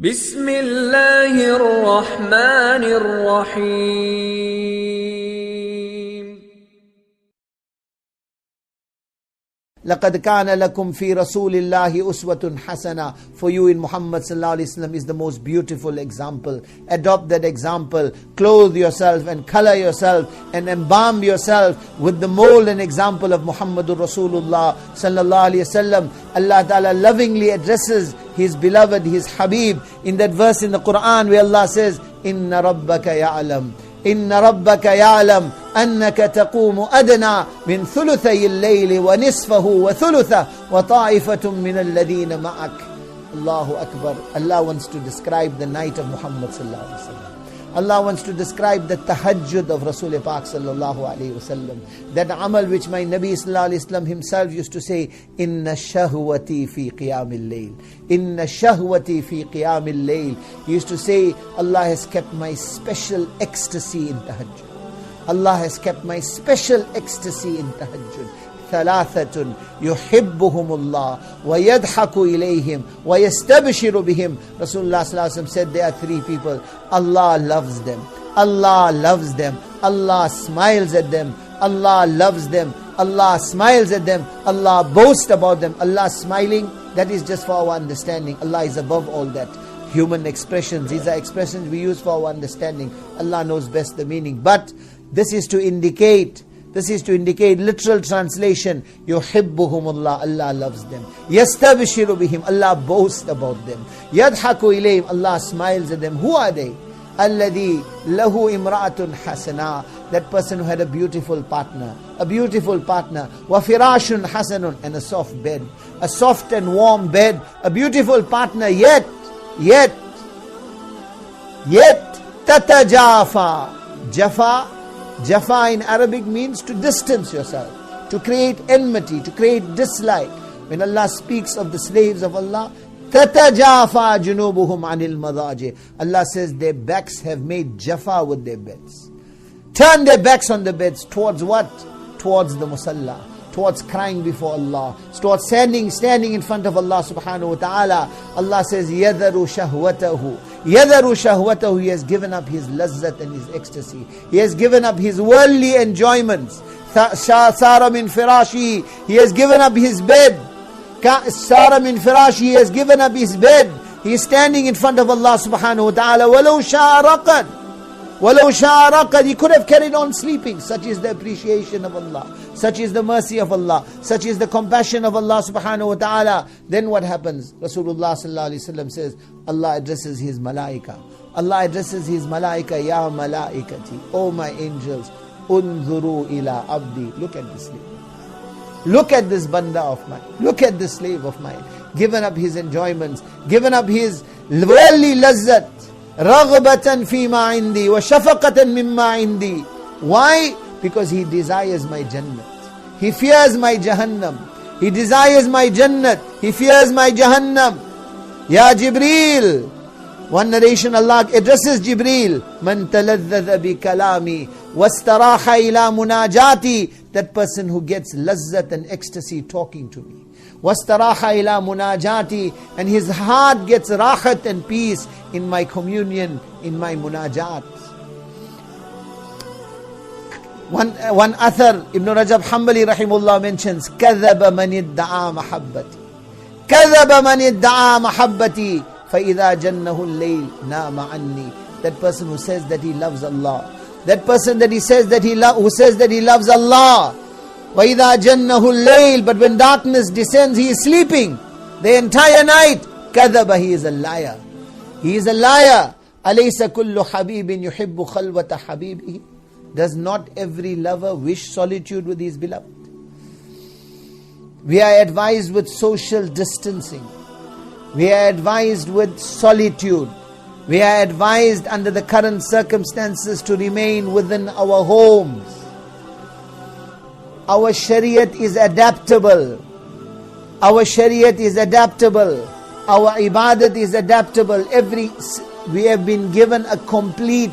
Bismillahir-Rahmanir-Rahim. لَقَدْ كَانَ لَكُمْ فِي رَسُولِ اللَّهِ أُسْوَةٌ حَسَنَةٌ. For you in Muhammad sallallahu alaihi wasallam is the most beautiful example. Adopt that example. Clothe yourself and color yourself and embalm yourself with the mold and example of Muhammadur Rasulullah sallallahu alaihi wasallam. Allah Ta'ala lovingly addresses His beloved, His Habib, in that verse in the Quran where Allah says, إِنَّ رَبَّكَ يَعْلَمُ إِنَّ رَبَّكَ يَعْلَمُ أَنَّكَ تَقُومُ أَدْنَى مِنْ ثُلُثَيِ اللَّيْلِ وَنِصْفَهُ وَثُلُثَهُ وَطَائِفَةٌ مِنَ الَّذِينَ مَعَكَ. Allahu Akbar. Allah wants to describe the night of Muhammad sallallahu alaihi wasallam. Allah wants to describe the tahajjud of Rasul Pak sallallahu alaihi wasallam. That amal which my Nabi sallallahu alaihi wasallam himself used to say, Inna shahwati fi qiyamil layl. Inna shahwati fi qiyamil layl. He used to say, Allah has kept my special ecstasy in tahajjud. Allah has kept my special ecstasy in tahajjud. ثلاثة يحبهم الله ويضحك إليهم ويستبشر بهم. Rasulullah sallallahu alaihi wasallam said there are three people. Allah loves them. Allah loves them. Allah smiles at them. Allah loves them. Allah smiles at them. Allah boasts about them. Allah smiling, that is just for our understanding. Allah is above all that. Human expressions, these are expressions we use for our understanding. Allah knows best the meaning. But this is to indicate literal translation, yuhibbuhumullah, Allah loves them. Yastabshiru bihim, Allah boasts about them. Yadhaku ilayhim, Allah smiles at them. Who are they? Alladhi lahu imra'atun hasana, that person who had a beautiful partner. Wa firashun hasanun, and a soft bed. A soft and warm bed. A beautiful partner, yet tatajafa. Jafa in Arabic means to distance yourself, to create enmity, to create dislike. When Allah speaks of the slaves of Allah, تَتَجَافَى جُنُوبُهُمْ عَنِ الْمَضَاجِعِ. Allah says their backs have made jafa with their beds. Turn their backs on the beds towards what? Towards the musalla, towards crying before Allah, towards standing in front of Allah subhanahu wa ta'ala. Allah says, يَذَرُ شَهْوَتَهُ. He has given up his lazzat and his ecstasy. He has given up his worldly enjoyments. Sara min firashi. He has given up his bed. Sara min firashi. He has given up his bed. He is standing in front of Allah subhanahu wa ta'ala. Walau sha'a raqad. He could have carried on sleeping. Such is the appreciation of Allah. Such is the mercy of Allah. Such is the compassion of Allah subhanahu wa ta'ala. Then what happens? Rasulullah sallallahu alaihi wasallam says, Allah addresses His malaika. Allah addresses His malaika, Ya malaikati, O my angels, unzuru ila abdi. Look at this slave. Look at this banda of mine. Look at this slave of mine. Given up his enjoyments, given up his worldly lazzat. Raghbatan fima indi wa shafaqatan mimma indi. Why? Because he desires my Jannat. He fears my Jahannam. He desires my Jannat. He fears my Jahannam. Ya Jibreel. One narration, Allah addresses Jibreel. Man taladhadha bi kalami wastaraha ila munajati. That person who gets lazzat and ecstasy talking to me. Wastaraha ila munajati. And his heart gets rahat and peace in my communion, in my munajat. One athar, Ibn Rajab Hanbali rahimullah mentions, كَذَبَ مَنِ ادَّعَى مَحَبَّتِي كَذَبَ مَنِ ادَّعَى مَحَبَّتِي فَإِذَا جَنَّهُ اللَّيْلِ نَامَ عَنِّي. That person who says that he loves Allah. That person that he says that who says that he loves Allah. وَإِذَا جَنَّهُ اللَّيْلِ. But when darkness descends, he is sleeping the entire night. كَذَبَ. He is a liar. He is a liar. أَلَيْسَ كُلُّ حَبِيبٍ يُحِبُّ خَلْوَةَ حَبِيبِهِ. Does not every lover wish solitude with his beloved? We are advised with social distancing. We are advised with solitude. We are advised under the current circumstances to remain within our homes. Our Shariat is adaptable. Our Shariat is adaptable. Our Ibadat is adaptable. We have been given a complete,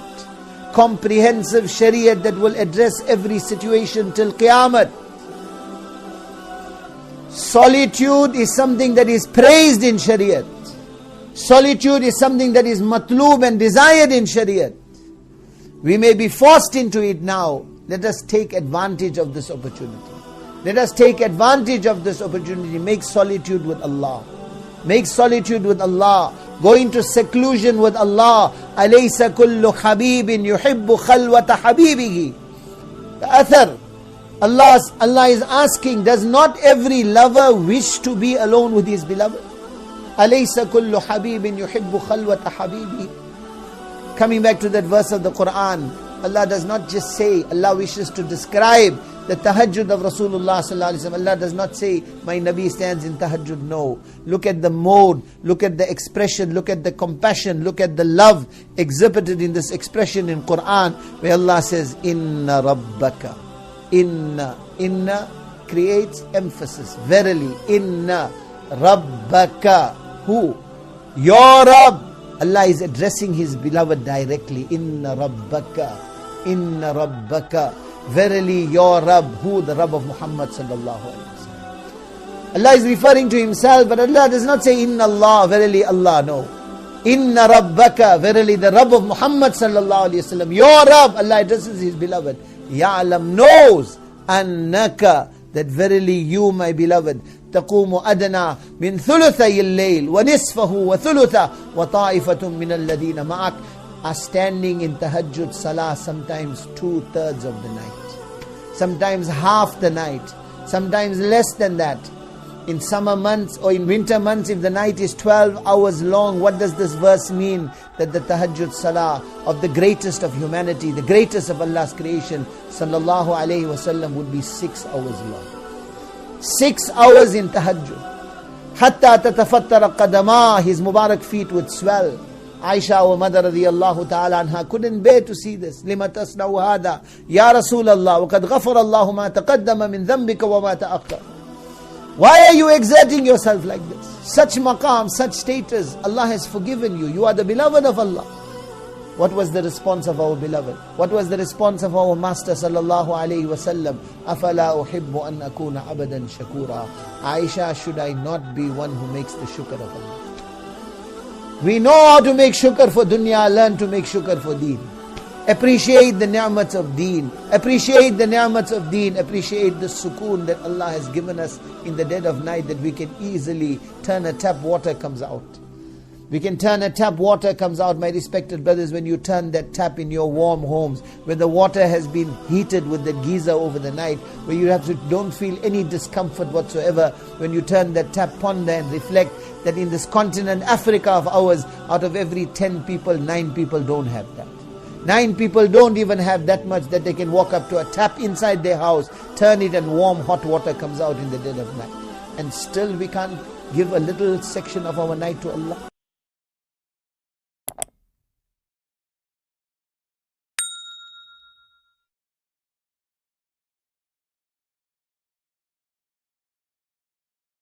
comprehensive Shariat that will address every situation till Qiyamah. Solitude is something that is praised in Shariat. Solitude is something that is matloob and desired in Shariat. We may be forced into it now. Let us take advantage of this opportunity. Let us take advantage of this opportunity. Make solitude with Allah. Make solitude with Allah. Go into seclusion with Allah. Alaysa kullu habibin yuhibbu khalwata habibihi. The Athar. Allah is asking, does not every lover wish to be alone with his beloved? Alaysa kullu habibin yuhibbu khalwata habibihi. Coming back to that verse of the Quran, Allah does not just say, Allah wishes to describe the tahajjud of Rasulullah sallallahu alaihi wasallam. Allah does not say, my Nabi stands in tahajjud. No. Look at the mode, look at the expression, look at the compassion, look at the love exhibited in this expression in Quran, where Allah says, Inna Rabbaka. Inna creates emphasis. Verily, Inna Rabbaka. Who? Your Rabb. Allah is addressing His beloved directly. Inna Rabbaka. Inna Rabbaka. Verily your Rabb. Who? The Rabb of Muhammad sallallahu alaihi wasallam. Allah is referring to Himself, but Allah does not say Inna Allah. Verily Allah. No. Inna Rabbaka. Verily the Rabb of Muhammad sallallahu alaihi wasallam. Your Rabb. Allah addresses His beloved. Ya'lam knows. Annaka. That verily you, my beloved, تقوم أدنى من ثلثي الليل ونصفه وثلثه وطائفة من الذين معك are standing in tahajjud salah, sometimes 2/3 of the night, sometimes half the night, sometimes less than that. In summer months or in winter months, if the night is 12 hours long, what does this verse mean? That the tahajjud salah of the greatest of humanity, the greatest of Allah's creation, sallallahu alayhi wasallam, would be 6 hours long. 6 hours in tahajjud. Hatta tatafattara qadama, his Mubarak feet would swell. Aisha, our mother radiyallahu ta'ala anha, couldn't bear to see this. Lima tasna'u hada ya Rasulallah, wa qad ghafara Allahu ma taqaddama min dhanbika wa ma ta'akhkhar. Why are you exerting yourself like this? Such maqam, such status, Allah has forgiven you. You are the beloved of Allah. What was the response of our beloved? What was the response of our Master sallallahu alayhi wasallam? Afala uhibbu an akuna abadan shakura. Aisha, should I not be one who makes the shukr of Allah? We know how to make shukr for dunya, learn to make shukr for deen. Appreciate the ni'mats of deen. Appreciate the ni'mats of deen. Appreciate the sukoon that Allah has given us in the dead of night, that we can easily turn a tap, water comes out. We can turn a tap, water comes out. My respected brothers, when you turn that tap in your warm homes, where the water has been heated with the geyser over the night, where you don't feel any discomfort whatsoever, when you turn that tap, ponder and reflect that in this continent, Africa of ours, out of every 10 people, 9 people don't have that. 9 people don't even have that much that they can walk up to a tap inside their house, turn it, and warm hot water comes out in the dead of night. And still we can't give a little section of our night to Allah.